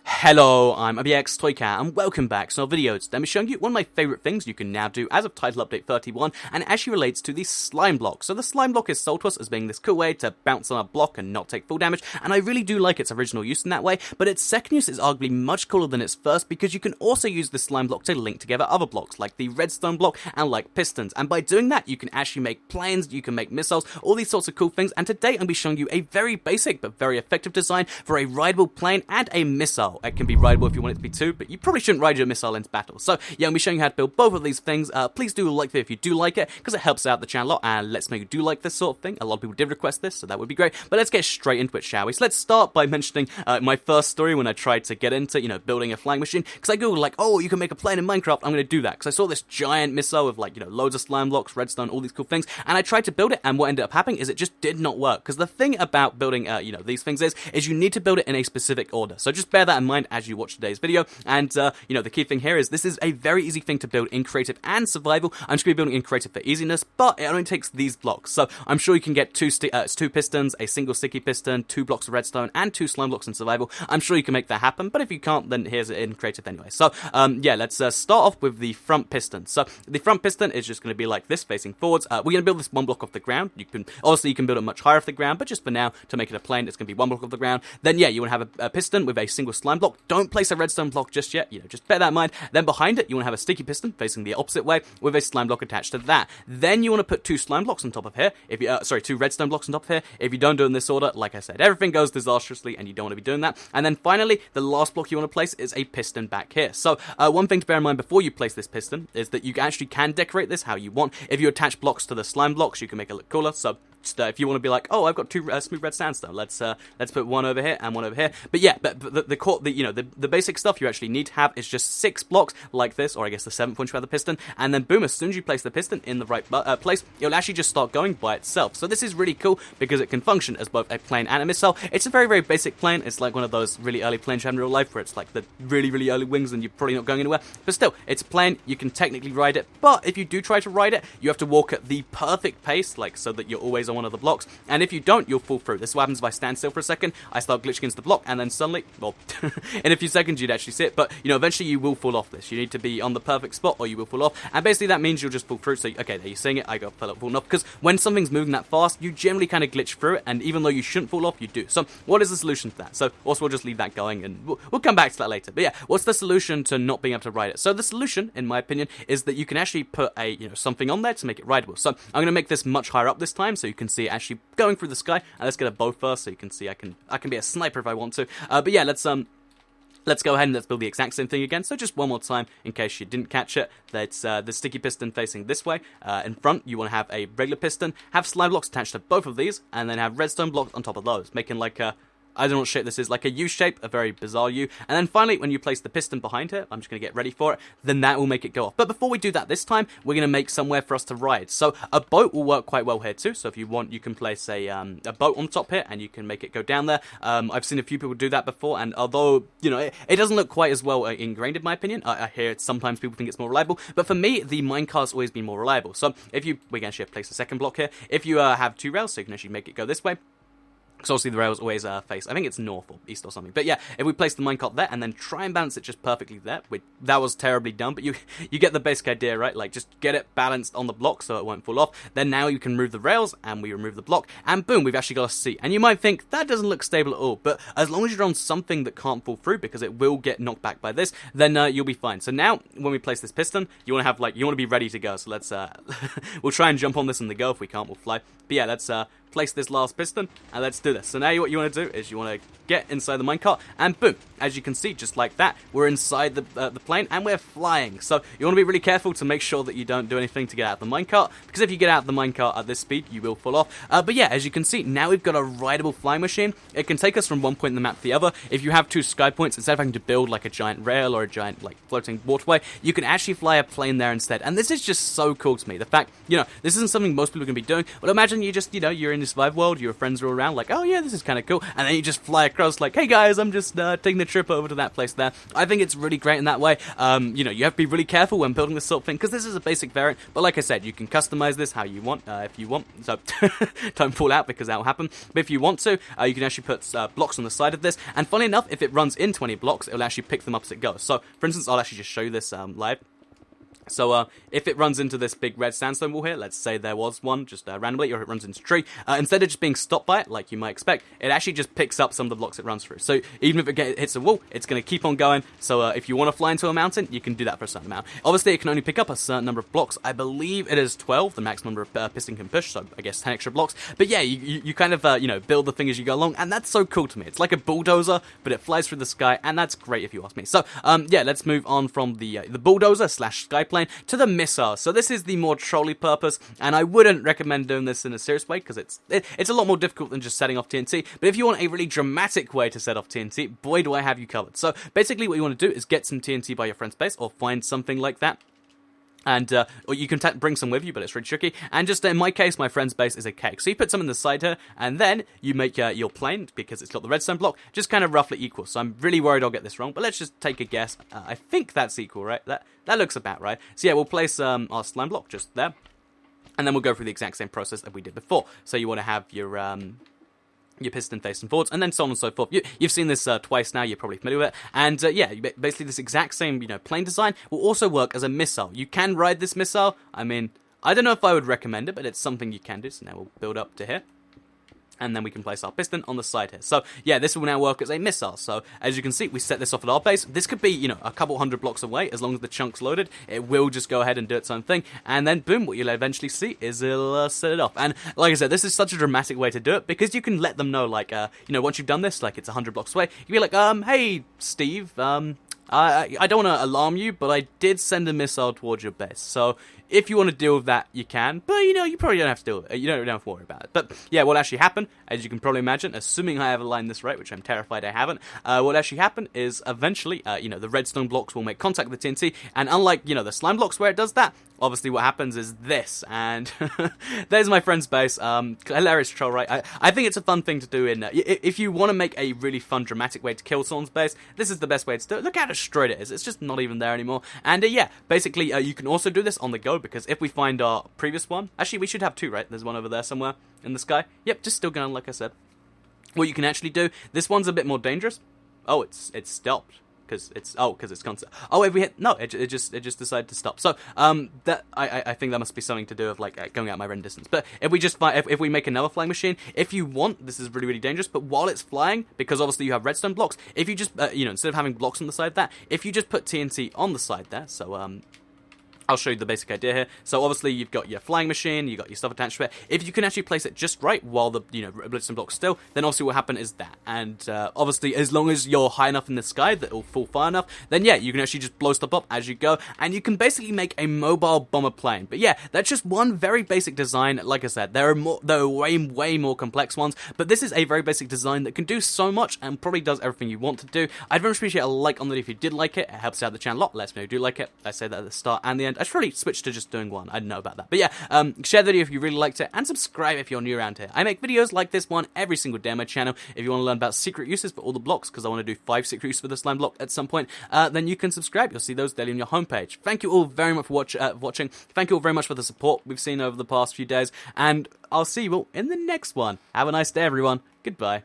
Hello, I'm ABX Toycat, and welcome back to our video. Today I'm showing you one of my favourite things you can now do as of Title Update 31, and it actually relates to the slime block. So the slime block is sold to us as being this cool way to bounce on a block and not take full damage, and I really do like its original use in that way, but its second use is arguably much cooler than its first, because you can also use the slime block to link together other blocks, like the redstone block and like pistons, and by doing that you can actually make planes, you can make missiles, all these sorts of cool things, and today I'm going to be showing you a very basic but very effective design for a rideable plane and a missile. It can be rideable if you want it to be too, but you probably shouldn't ride your missile into battle. So yeah, I'm going to be showing you how to build both of these things. Please do like it if you do like it, because it helps out the channel a lot and lets me know you do like this sort of thing. A lot of people did request this, so that would be great. But let's get straight into it, shall we? So let's start by mentioning my first story when I tried to get into, building a flying machine, because I googled like, oh, you can make a plane in Minecraft, I'm going to do that, because I saw this giant missile with like, loads of slime blocks, redstone, all these cool things, and I tried to build it, and what ended up happening is it just did not work, because the thing about building, these things is you need to build it in a specific order. So just bear that in mind as you watch today's video, and, the key thing here is this is a very easy thing to build in creative and survival. I'm just going to be building in creative for easiness, but it only takes these blocks. So I'm sure you can get two pistons, a single sticky piston, 2 blocks of redstone, and 2 slime blocks in survival. I'm sure you can make that happen, but if you can't, then here's it in creative anyway. So, yeah, let's start off with the front piston. So the front piston is just going to be like this, facing forwards. We're going to build this 1 block off the ground. Obviously you can build it much higher off the ground, but just for now, to make it a plane, it's going to be 1 block off the ground. Then, yeah, you want to have a piston with a single slime block. Don't place a redstone block just yet, just bear that in mind. Then behind it, you want to have a sticky piston facing the opposite way with a slime block attached to that. Then you want to put 2 slime blocks on top of here. 2 redstone blocks on top of here. If you don't do it in this order, like I said, everything goes disastrously and you don't want to be doing that. And then finally, the last block you want to place is a piston back here. So one thing to bear in mind before you place this piston is that you actually can decorate this how you want. If you attach blocks to the slime blocks, you can make it look cooler. So if you want to be like, oh, I've got 2 smooth red sandstone, let's put 1 over here and 1 over here. But yeah, but the basic stuff you actually need to have is just 6 blocks like this, or I guess the 7th once you have the piston, and then boom, as soon as you place the piston in the right place, it'll actually just start going by itself. So this is really cool because it can function as both a plane and a missile. It's a very, very basic plane. It's like one of those really early planes you have in real life where it's like the really, really early wings and you're probably not going anywhere. But still, it's a plane. You can technically ride it, but if you do try to ride it, you have to walk at the perfect pace, like so that you're always on one of the blocks, and if you don't, you'll fall through. This is what happens if I stand still for a second, I start glitching against the block, and then suddenly, well, in a few seconds you'd actually see it, but, eventually you will fall off this. You need to be on the perfect spot, or you will fall off, and basically that means you'll just fall through. So, okay, there you're seeing it, I got fallen off, because when something's moving that fast, you generally kind of glitch through it, and even though you shouldn't fall off, you do. So, what is the solution to that? So, also we'll just leave that going, and we'll come back to that later. But yeah, what's the solution to not being able to ride it? So, the solution, in my opinion, is that you can actually put a, something on there to make it rideable. So, I'm going to make this much higher up this time, so you can see it actually going through the sky. And let's get a bow first, so you can see I can be a sniper if I want to. But yeah, let's go ahead and let's build the exact same thing again. So just one more time, in case you didn't catch it, that's the sticky piston facing this way. In front, you want to have a regular piston, have slime blocks attached to both of these, and then have redstone blocks on top of those, making like a, I don't know what shape this is, like a U shape, a very bizarre U. And then finally, when you place the piston behind here, I'm just going to get ready for it, then that will make it go off. But before we do that this time, we're going to make somewhere for us to ride. So a boat will work quite well here too. So if you want, you can place a boat on top here, and you can make it go down there. I've seen a few people do that before, and although, it doesn't look quite as well ingrained in my opinion, I hear sometimes people think it's more reliable, but for me, the minecart's always been more reliable. So if we can actually place a second block here. If you have 2 rails, so you can actually make it go this way. Because obviously the rails always face, I think it's north or east or something. But yeah, if we place the minecart there and then try and balance it just perfectly there, that was terribly done, but you get the basic idea, right? Like, just get it balanced on the block so it won't fall off. Then now you can remove the rails, and we remove the block, and boom, we've actually got a seat. And you might think, that doesn't look stable at all, but as long as you're on something that can't fall through, because it will get knocked back by this, then you'll be fine. So now, when we place this piston, you want to be ready to go. So let's, we'll try and jump on this in the go. If we can't, we'll fly. But yeah, let's place this last piston, and let's do this. So now what you want to do is you want to get inside the minecart, and boom, as you can see, just like that, we're inside the plane, and we're flying. So you want to be really careful to make sure that you don't do anything to get out of the minecart, because if you get out of the minecart at this speed, you will fall off. But yeah, as you can see, now we've got a rideable flying machine. It can take us from one point in the map to the other. If you have 2 sky points, instead of having to build like a giant rail or a giant like floating waterway, you can actually fly a plane there instead. And this is just so cool to me. The fact, this isn't something most people are going to be doing. But imagine you just, you're in the survival world, your friends are all around, like, oh yeah, this is kind of cool, and then you just fly across, like, hey guys, I'm just taking a trip over to that place there. I think it's really great in that way. You know, you have to be really careful when building this sort of thing, because this is a basic variant, but like I said, you can customize this how you want, if you want, so don't fall out, because that will happen, but if you want to, you can actually put blocks on the side of this, and funny enough, if it runs in 20 blocks, it will actually pick them up as it goes. So, for instance, I'll actually just show you this live. So, if it runs into this big red sandstone wall here, let's say there was one, just randomly, or it runs into a tree, instead of just being stopped by it, like you might expect, it actually just picks up some of the blocks it runs through. So, even if it hits a wall, it's going to keep on going. So, if you want to fly into a mountain, you can do that for a certain amount. Obviously, it can only pick up a certain number of blocks. I believe it is 12, the maximum number of Piston can push, so I guess 10 extra blocks. But yeah, you kind of, you know, build the thing as you go along, and that's so cool to me. It's like a bulldozer, but it flies through the sky, and that's great if you ask me. So, yeah, let's move on from the bulldozer / skyplane to the missile. So this is the more trolley purpose, and I wouldn't recommend doing this in a serious way, because it's a lot more difficult than just setting off TNT, but if you want a really dramatic way to set off TNT, boy do I have you covered. So basically what you want to do is get some TNT by your friend's base, or find something like that. And, or you can bring some with you, but it's really tricky. And just in my case, my friend's base is a cake. So you put some in the side here, and then you make your plane, because it's got the redstone block, just kind of roughly equal. So I'm really worried I'll get this wrong, but let's just take a guess. I think that's equal, right? That looks about right. So yeah, we'll place our slime block just there. And then we'll go through the exact same process that we did before. So you want to have your piston facing forwards, and then so on and so forth. You've seen this twice now, you're probably familiar with it, and yeah, basically this exact same, you know, plane design will also work as a missile. You can ride this missile. I mean, I don't know if I would recommend it, but it's something you can do. So now we'll build up to here, and then we can place our piston on the side here. So yeah, this will now work as a missile. So as you can see, we set this off at our base. This could be, you know, a couple hundred blocks away. As long as the chunk's loaded, it will just go ahead and do its own thing, and then boom, what you'll eventually see is it'll set it off. And like I said, this is such a dramatic way to do it, because you can let them know, like, you know, once you've done this, like it's 100 blocks away, you'll be like, hey Steve, I don't want to alarm you, but I did send a missile towards your base. So if you want to deal with that, you can. But, you know, you probably don't have to deal with it. You don't have to worry about it. But, yeah, what actually happened, as you can probably imagine, assuming I have aligned this right, which I'm terrified I haven't, what actually happened is eventually, you know, the redstone blocks will make contact with the TNT. And unlike, you know, the slime blocks where it does that, obviously what happens is this. And there's my friend's base. Hilarious troll, right? I think it's a fun thing to do in... if you want to make a really fun, dramatic way to kill someone's base, this is the best way to do it. Look how destroyed it is. It's just not even there anymore. And, yeah, basically, you can also do this on the go, because if we find our previous one... Actually, we should have two, right? There's one over there somewhere in the sky. Yep, just still going, like I said. What you can actually do... This one's a bit more dangerous. Oh, it's stopped. Because it's constant. Oh, if we hit... No, it just decided to stop. So, that... I think that must be something to do with, like, going out my rend distance. But if we just... If we make another flying machine, if you want... This is really, really dangerous, but while it's flying, because obviously you have redstone blocks, if you just... you know, instead of having blocks on the side of that, if you just put TNT on the side there, so, I'll show you the basic idea here. So obviously you've got your flying machine, you've got your stuff attached to it. If you can actually place it just right while the, you know, redstone block's still, then obviously what will happen is that. And obviously as long as you're high enough in the sky that it'll fall far enough, then yeah, you can actually just blow stuff up as you go, and you can basically make a mobile bomber plane. But yeah, that's just one very basic design. Like I said, there are way more complex ones, but this is a very basic design that can do so much and probably does everything you want to do. I'd very much appreciate a like on the video if you did like it. It helps out the channel a lot. Let us know if you do like it. I say that at the start and the end. I should probably switch to just doing one. I don't know about that. But yeah, share the video if you really liked it, and subscribe if you're new around here. I make videos like this one every single day on my channel. If you want to learn about secret uses for all the blocks, because I want to do 5 secret uses for the slime block at some point, then you can subscribe. You'll see those daily on your homepage. Thank you all very much for watching. Thank you all very much for the support we've seen over the past few days, and I'll see you all in the next one. Have a nice day, everyone. Goodbye.